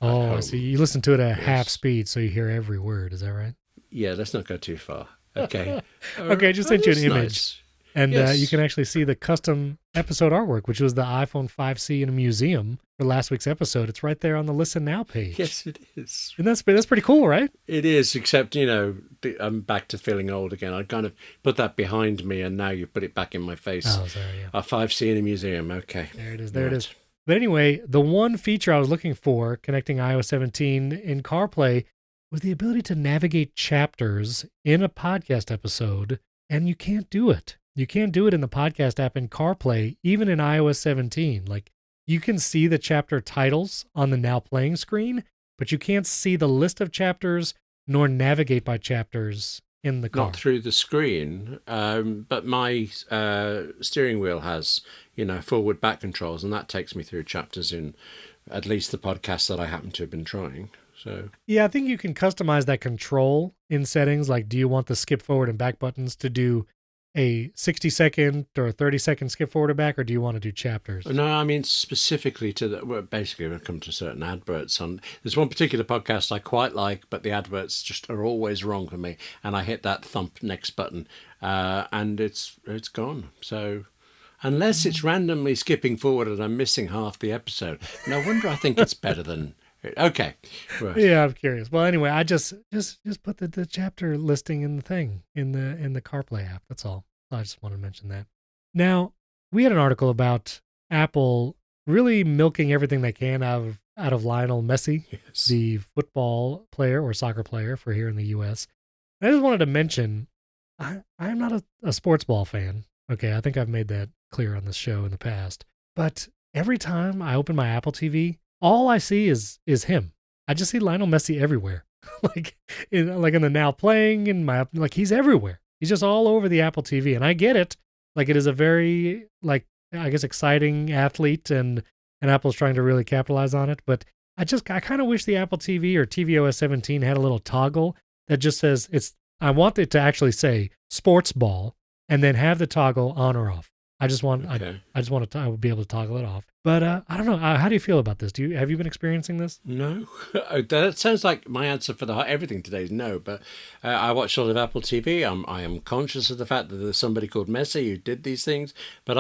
Oh, I see. You listen to it at half speed, so you hear every word. Is that right? Yeah, let's not go too far. Okay. Okay, I just sent you an image. Nice. And you can actually see the custom episode artwork, which was the iPhone 5C in a museum for last week's episode. It's right there on the Listen Now page. Yes, it is. And that's pretty cool, right? It is, except, I'm back to feeling old again. I kind of put that behind me, and now you put it back in my face. Oh, sorry, yeah. A 5C in a museum. Okay. There it is. There it is. But anyway, the one feature I was looking for connecting iOS 17 in CarPlay was the ability to navigate chapters in a podcast episode, and you can't do it. You can't do it in the podcast app in CarPlay, even in iOS 17. Like, you can see the chapter titles on the now playing screen, but you can't see the list of chapters nor navigate by chapters in the car. Not through the screen, but my steering wheel has, forward back controls, and that takes me through chapters in at least the podcast that I happen to have been trying. So yeah, I think you can customize that control in settings? Like, do you want the skip forward and back buttons to do a 60-second or 30-second skip forward or back, or do you want to do chapters? No, I mean specifically basically when it comes to certain adverts. There's one particular podcast I quite like, but the adverts just are always wrong for me, and I hit that thump next button, and it's gone. So unless it's randomly skipping forward and I'm missing half the episode, no wonder I think it's better than. Okay. Right. Yeah, I'm curious. Well, anyway, I just put the chapter listing in the thing in the CarPlay app. That's all. I just want to mention that. Now, we had an article about Apple really milking everything they can out of Lionel Messi, yes. the football player or soccer player for here in the U.S. I just wanted to mention I'm not a sports ball fan. Okay, I think I've made that clear on this show in the past. But every time I open my Apple TV, all I see is him. I just see Lionel Messi everywhere. like in the Now Playing and he's everywhere. He's just all over the Apple TV, and I get it. Like, it is a very, I guess, exciting athlete, and Apple's trying to really capitalize on it. But I kind of wish the Apple TV or tvOS 17 had a little toggle that just says I want it to actually say sports ball and then have the toggle on or off. I just want I would be able to toggle it off. But I don't know. How do you feel about this? Have you been experiencing this? No. That sounds like my answer for everything today is no. But I watch a lot of Apple TV. I am conscious of the fact that there's somebody called Messi who did these things. But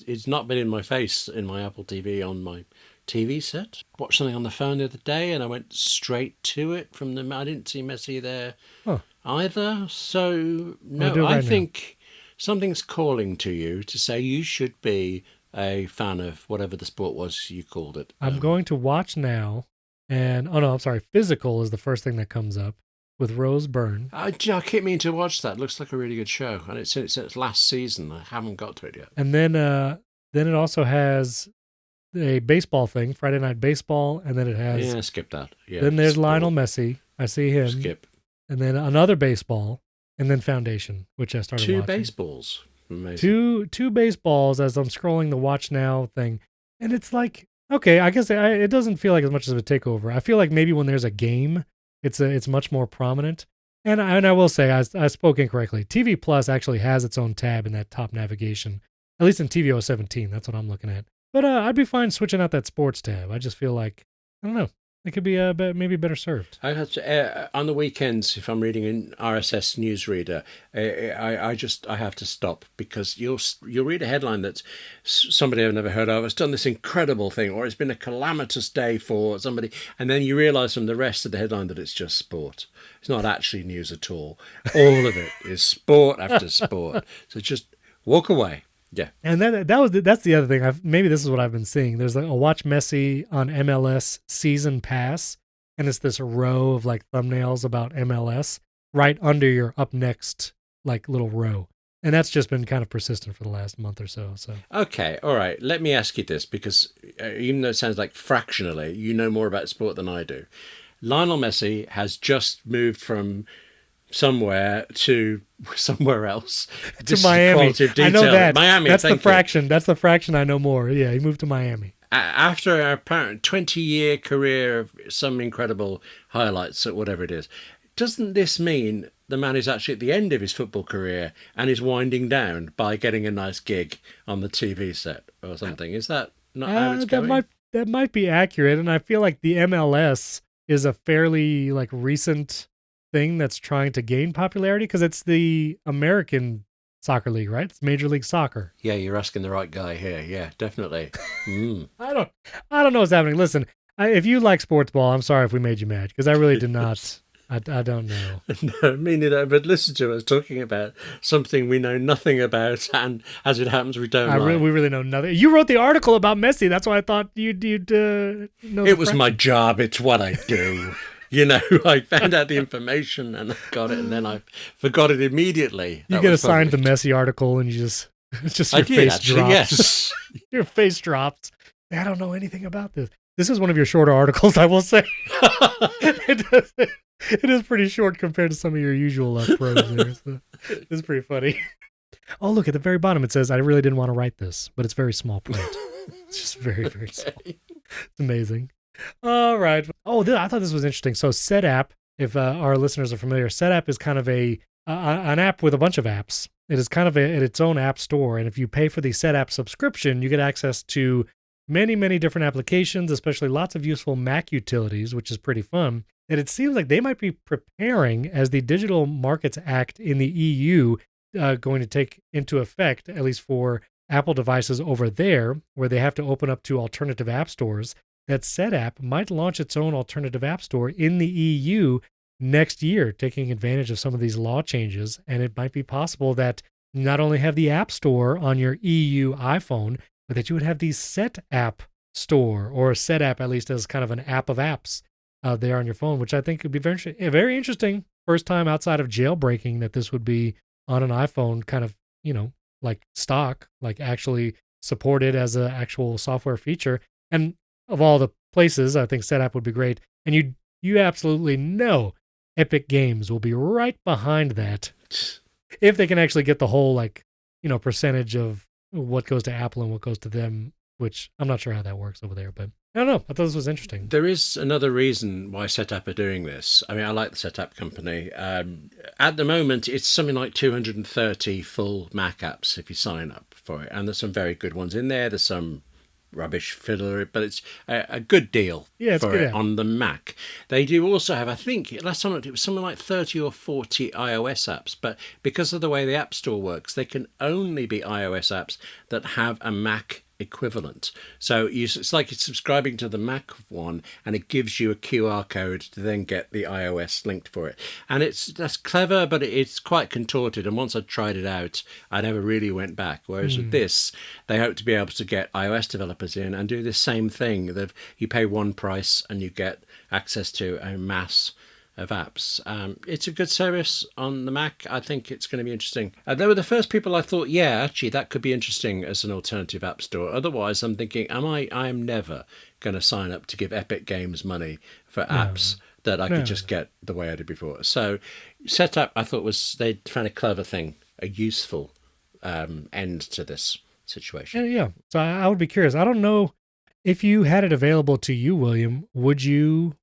it's not been in my face in my Apple TV on my TV set. Watched something on the phone the other day, and I went straight to it from the. I didn't see Messi there either. So no, I think something's calling to you to say you should be a fan of whatever the sport was you called it. I'm going to watch now, and I'm sorry. Physical is the first thing that comes up with Rose Byrne. I keep meaning to watch that. It looks like a really good show, and it's its last season. I haven't got to it yet. And then it also has a baseball thing, Friday Night Baseball, and then it has skip that. Yeah. Then there's Lionel Messi. I see him. Skip. And then another baseball, and then Foundation, which I started watching. 2 baseballs. Amazing. Two baseballs as I'm scrolling the Watch Now thing. And it's like, okay, I guess it doesn't feel like as much of a takeover. I feel like maybe when there's a game, it's much more prominent. And I will say, I spoke incorrectly. TV Plus actually has its own tab in that top navigation, at least in tvOS 17. That's what I'm looking at. But I'd be fine switching out that sports tab. I just feel like, I don't know. It could be maybe better served. I have to on the weekends if I'm reading an RSS newsreader, I have to stop because you'll read a headline that's somebody I've never heard of has done this incredible thing, or it's been a calamitous day for somebody, and then you realise from the rest of the headline that it's just sport. It's not actually news at all. All of it is sport after sport. So just walk away. Yeah, and that's the other thing. Maybe this is what I've been seeing. There's a Watch Messi on MLS season pass, and it's this row of thumbnails about MLS right under your up next little row, and that's just been kind of persistent for the last month or so. So okay, all right. Let me ask you this because even though it sounds like fractionally, you know more about sport than I do. Lionel Messi has just moved from somewhere to somewhere else. To Miami. I know that. Miami. That's the fraction. That's the fraction I know more. Yeah, he moved to Miami. After an apparent 20-year career of some incredible highlights or whatever it is, doesn't this mean the man is actually at the end of his football career and is winding down by getting a nice gig on the TV set or something? Is that not how it's going? That might be accurate, and I feel like the MLS is a fairly recent thing that's trying to gain popularity because it's the American soccer league, right? It's Major League Soccer. Yeah, you're asking the right guy here. Yeah, definitely. I don't know what's happening. Listen, if you like sports ball, I'm sorry if we made you mad because I really did not. I don't know. No, me neither. But listen to us talking about something we know nothing about, and as it happens, we don't. We really know nothing. You wrote the article about Messi. That's why I thought you'd know. It was my job. It's what I do. I found out the information and I got it, and then I forgot it immediately. You get assigned the Messi article, and it's just your face drops. Yes. Your face drops. I don't know anything about this. This is one of your shorter articles, I will say. It is pretty short compared to some of your usual prose there. So it's pretty funny. Oh, look, at the very bottom it says, I really didn't want to write this, but it's very small print. It's just very, very small. It's amazing. All right. Oh, I thought this was interesting. So Setapp, if our listeners are familiar, Setapp is kind of an app with a bunch of apps. It is kind of its own app store. And if you pay for the Setapp subscription, you get access to many, many different applications, especially lots of useful Mac utilities, which is pretty fun. And it seems like they might be preparing, as the Digital Markets Act in the EU going to take into effect, at least for Apple devices over there, where they have to open up to alternative app stores, that Setapp might launch its own alternative app store in the EU next year, taking advantage of some of these law changes. And it might be possible that you not only have the App Store on your EU iPhone, but that you would have the Setapp store, or Setapp at least as kind of an app of apps there on your phone, which I think could be very interesting. First time outside of jailbreaking that this would be on an iPhone, kind of, like stock, like actually supported as an actual software feature. And of all the places, I think Setapp would be great. And you absolutely know Epic Games will be right behind that if they can actually get the whole percentage of what goes to Apple and what goes to them, which I'm not sure how that works over there, but I don't know. I thought this was interesting. There is another reason why Setapp are doing this. I mean, I like the Setapp company. At the moment, it's something like 230 full Mac apps if you sign up for it. And there's some very good ones in there. There's some rubbish filler, but it's a good deal for it on the Mac. They do also have, I think, last time it was something like 30 or 40 iOS apps, but because of the way the App Store works, they can only be iOS apps that have a Mac equivalent. So it's like it's subscribing to the Mac one, and it gives you a QR code to then get the iOS linked for it. And that's clever, but it's quite contorted. And once I tried it out, I never really went back. Whereas with this, they hope to be able to get iOS developers in and do the same thing. You pay one price and you get access to a mass of apps. It's a good service on the Mac. I think it's going to be interesting. They were the first people I thought, yeah, actually, that could be interesting as an alternative app store. Otherwise, I'm thinking, I am never going to sign up to give Epic Games money for apps that I could just get the way I did before. So Setapp, I thought they found a clever thing, a useful end to this situation. Yeah. So I would be curious. I don't know if you had it available to you, William, would you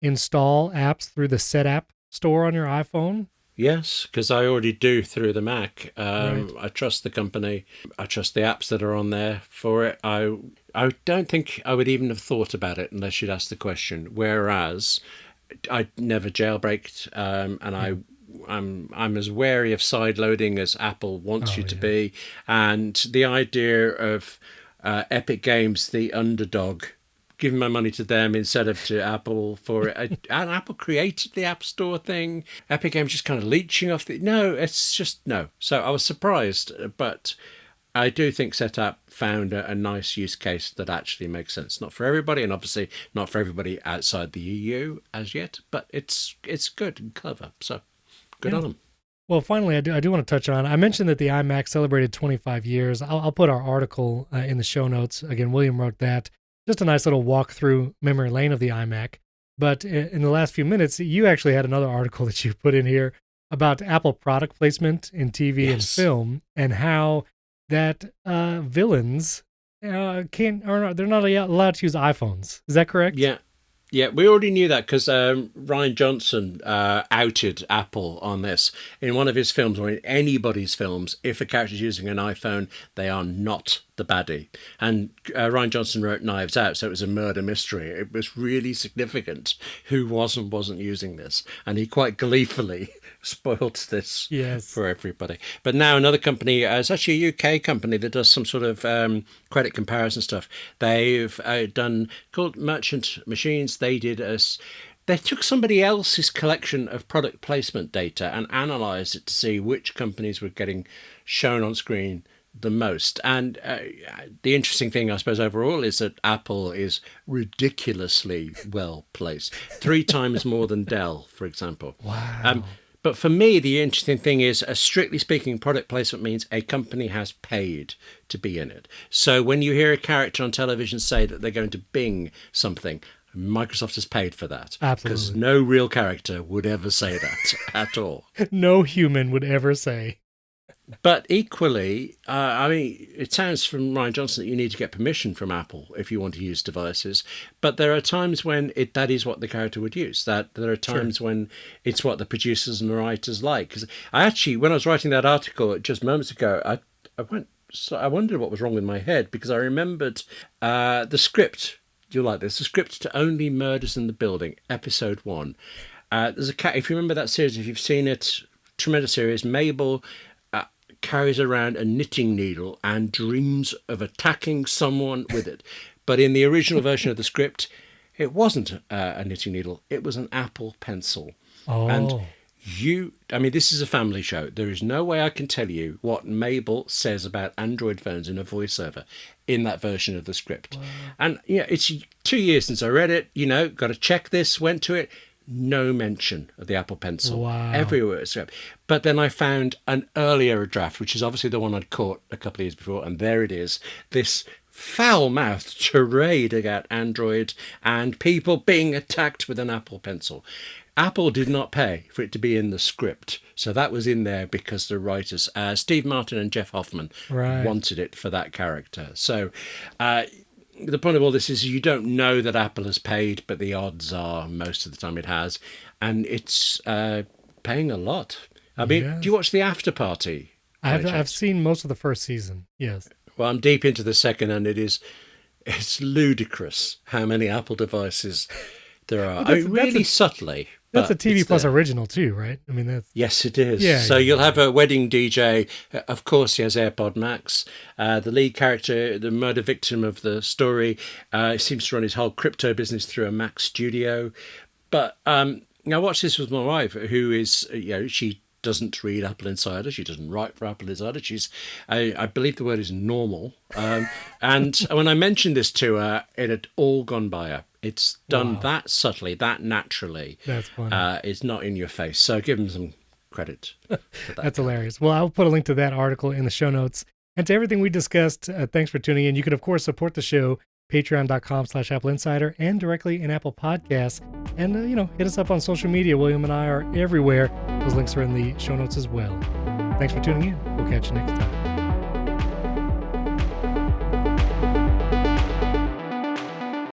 install apps through the Setapp store on your iPhone? Yes, because I already do through the Mac. I trust the company. I trust the apps that are on there for it. I don't think I would even have thought about it unless you'd asked the question. Whereas I never jailbreaked, and I'm as wary of sideloading as Apple wants you to be. And the idea of Epic Games, the underdog, giving my money to them instead of to Apple for it. And Apple created the App Store thing. Epic Games just kind of leeching off no, it's just no. So I was surprised, but I do think Setapp found a nice use case that actually makes sense. Not for everybody, and obviously not for everybody outside the EU as yet, but it's good and clever. So good on them. Well, finally, I do want to touch on, I mentioned that the iMac celebrated 25 years. I'll put our article in the show notes. Again, William wrote that. Just a nice little walk through memory lane of the iMac. But in the last few minutes, you actually had another article that you put in here about Apple product placement in TV and film, and how that villains they're not allowed to use iPhones. Is that correct? Yeah, we already knew that because Ryan Johnson outed Apple on this. In one of his films, or in anybody's films, if a character's using an iPhone, they are not the baddie. And Ryan Johnson wrote Knives Out, so it was a murder mystery. It was really significant who was and wasn't using this. And he quite gleefully spoiled this for everybody. But now another company, it's actually a UK company that does some sort of credit comparison stuff. They've done, called Merchant Machines. They took somebody else's collection of product placement data and analysed it to see which companies were getting shown on screen the most. And the interesting thing, I suppose, overall is that Apple is ridiculously well placed. 3 times more than Dell, for example. Wow. But for me, the interesting thing is, strictly speaking, product placement means a company has paid to be in it. So when you hear a character on television say that they're going to Bing something, Microsoft has paid for that. Absolutely. Because no real character would ever say that at all. No human would ever say. But equally, I mean, it sounds from Ryan Johnson that you need to get permission from Apple if you want to use devices. But there are times when that is what the character would use. That there are times when it's what the producers and the writers like. Because I actually, when I was writing that article just moments ago, I wondered what was wrong with my head because I remembered the script. You'll like this. The script to Only Murders in the Building, episode 1. There's a cat. If you remember that series, if you've seen it, tremendous series. Mabel carries around a knitting needle and dreams of attacking someone with it. But in the original version of the script, it wasn't a knitting needle. It was an Apple pencil. Oh. And I mean, this is a family show. There is no way I can tell you what Mabel says about Android phones in a voiceover in that version of the script. Wow. And yeah, it's 2 years since I read it. Got to check this, went to it. No mention of the Apple Pencil. Wow. Everywhere. But then I found an earlier draft, which is obviously the one I'd caught a couple of years before, and there it is. This foul-mouthed tirade about Android and people being attacked with an Apple Pencil. Apple did not pay for it to be in the script, so that was in there because the writers, Steve Martin and Jeff Hoffman, wanted it for that character. So the point of all this is you don't know that Apple has paid, but the odds are most of the time it has, and it's paying a lot. I mean, do you watch The After Party? I've seen most of the first season, yes. Well, I'm deep into the second, and it's ludicrous how many Apple devices there are. I mean, really subtly. That's a TV Plus original too, right? I mean, that's... Yes, it is. Yeah, so you'll have a wedding DJ. Of course, he has AirPod Max. The lead character, the murder victim of the story, seems to run his whole crypto business through a Mac studio. But I watched this with my wife, who is, she doesn't read AppleInsider. She doesn't write for AppleInsider. She's, I believe the word is normal. And when I mentioned this to her, it had all gone by her. It's done that subtly, that naturally. That's funny. It's not in your face. So give them some credit for that. That's hilarious. Well, I'll put a link to that article in the show notes. And to everything we discussed, thanks for tuning in. You can, of course, support the show, patreon.com/AppleInsider, and directly in Apple Podcasts. And, hit us up on social media. William and I are everywhere. Those links are in the show notes as well. Thanks for tuning in. We'll catch you next time.